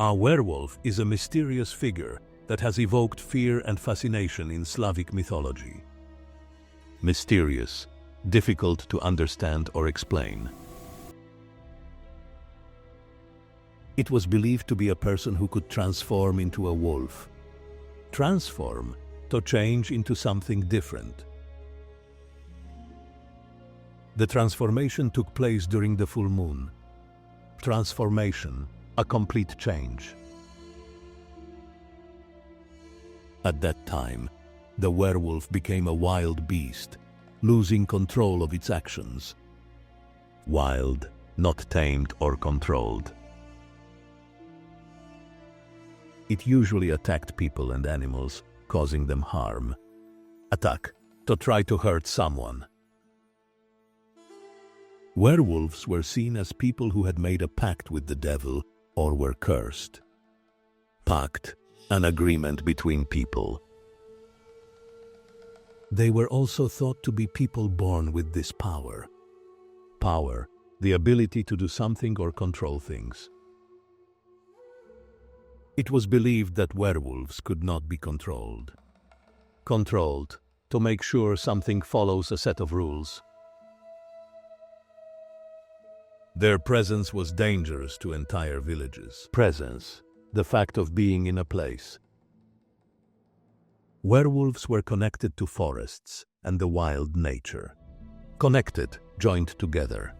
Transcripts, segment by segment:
A werewolf is a mysterious figure that has evoked fear and fascination in Slavic mythology. Mysterious, difficult to understand or explain. It was believed to be a person who could transform into a wolf. Transform, to change into something different. The transformation took place during the full moon. Transformation, a complete change. At that time, the werewolf became a wild beast, losing control of its actions. Wild, not tamed or controlled. It usually attacked people and animals, causing them harm. Attack, to try to hurt someone. Werewolves were seen as people who had made a pact with the devil or were cursed. Pact, an agreement between people. They were also thought to be people born with this power. Power, the ability to do something or control things. It was believed that werewolves could not be controlled. Controlled, to make sure something follows a set of rules. Their presence was dangerous to entire villages. Presence, the fact of being in a place. Werewolves were connected to forests and the wild nature. Connected, joined together.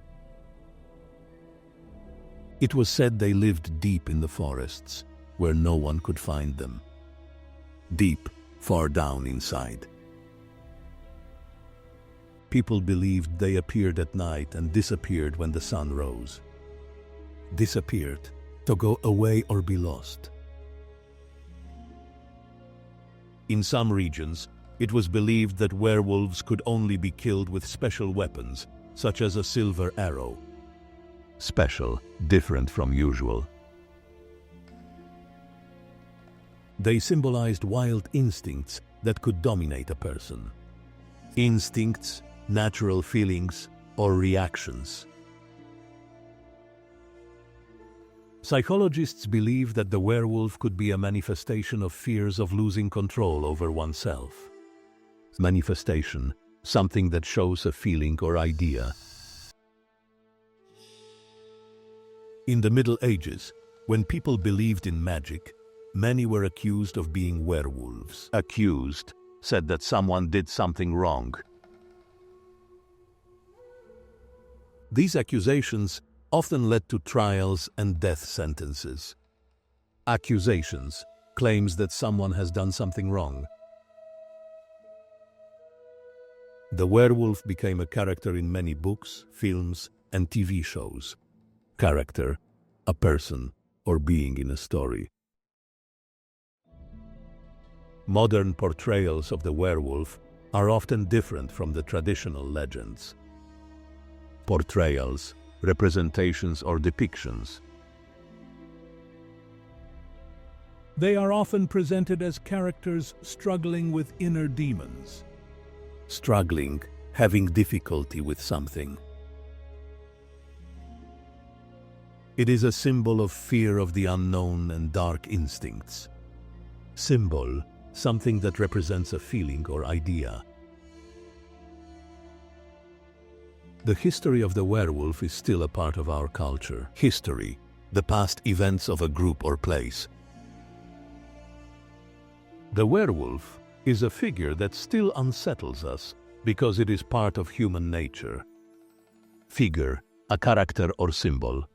It was said they lived deep in the forests, where no one could find them. Deep, far down inside. People believed they appeared at night and disappeared when the sun rose. Disappeared, to go away or be lost. In some regions, it was believed that werewolves could only be killed with special weapons, such as a silver arrow. Special, different from usual. They symbolized wild instincts that could dominate a person. Instincts, natural feelings, or reactions. Psychologists believe that the werewolf could be a manifestation of fears of losing control over oneself. Manifestation, something that shows a feeling or idea. In the Middle Ages, when people believed in magic, many were accused of being werewolves. Accused said that someone did something wrong. These accusations often led to trials and death sentences. Accusations, claims that someone has done something wrong. The werewolf became a character in many books, films, and TV shows. Character, a person, or being in a story. Modern portrayals of the werewolf are often different from the traditional legends. Portrayals, representations or depictions. They are often presented as characters struggling with inner demons. Struggling, having difficulty with something. It is a symbol of fear of the unknown and dark instincts. Symbol, something that represents a feeling or idea. The history of the werewolf is still a part of our culture. History, the past events of a group or place. The werewolf is a figure that still unsettles us because it is part of human nature. Figure, a character or symbol.